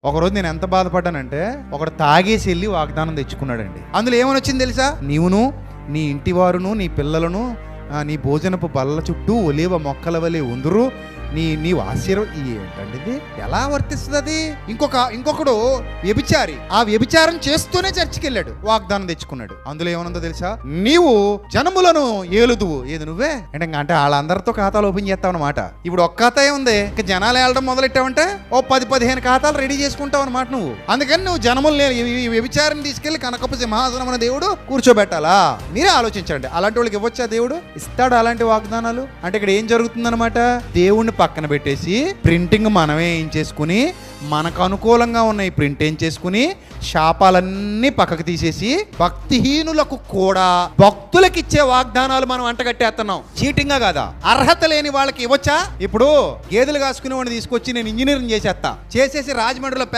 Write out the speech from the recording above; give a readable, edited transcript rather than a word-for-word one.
ఒకరోజు నేను ఎంత బాధపడ్డానంటే, ఒకడు తాగేసి వెళ్ళి వాగ్దానం తెచ్చుకున్నాడండి. అందులో ఏమని వచ్చింది తెలుసా? నీవును, నీ ఇంటి వారును, నీ పిల్లలను నీ భోజనపు బల్ల చుట్టూ ఒలీవ మొక్కల వలె ఉందురు, నీవు ఏంటండి ఇది? ఎలా వర్తిస్తుంది అది? ఇంకొకడు వ్యభిచారి, ఆ వ్యభిచారం చేస్తూనే చర్చికి వెళ్ళాడు, వాగ్దానం తెచ్చుకున్నాడు. అందులో ఏమనుందో తెలుసా? నీవు జనములను ఏలుదువు. ఏది నువ్వే అంటే వాళ్ళందరితో ఖాతాలు ఓపెన్ చేస్తావు అనమాట. ఇప్పుడు ఒక్క ఖాతా ఉంది, ఇంకా జనాలు వెళ్ళడం మొదలెట్టావంటే ఓ 10-15 ఖాతాలు రెడీ చేసుకుంటావు అనమాట నువ్వు. అందుకని నువ్వు జనములు వ్యభిచారం తీసుకెళ్లి కనకపు సింహాసనం అనే దేవుడు కూర్చోబెట్టాలా? మీరే ఆలోచించండి. అలాంటి వాళ్ళకి ఇవ్వచ్చా దేవుడు? ఇస్తాడు అలాంటి వాగ్దానాలు? అంటే ఇక్కడ ఏం జరుగుతుందన్నమాట? దేవుణ్ణి పక్కన పెట్టేసి ప్రింటింగ్ మనమే ఏం చేసుకుని, మనకు అనుకూలంగా ఉన్న ఈ ప్రింట్ ఏం చేసుకుని, శాపాలన్నీ పక్కకు తీసేసి భక్తిహీనులకు కూడా భక్తులకు ఇచ్చే వాగ్దానాలు మనం అంటగట్టేస్తున్నాం. చీటింగా కాదా? అర్హత లేని వాళ్ళకి ఇవ్వచ్చా? ఇప్పుడు గేదెలు కాసుకునే వాడిని తీసుకొచ్చి నేను ఇంజనీరింగ్ చేసేసి రాజమండ్రిలో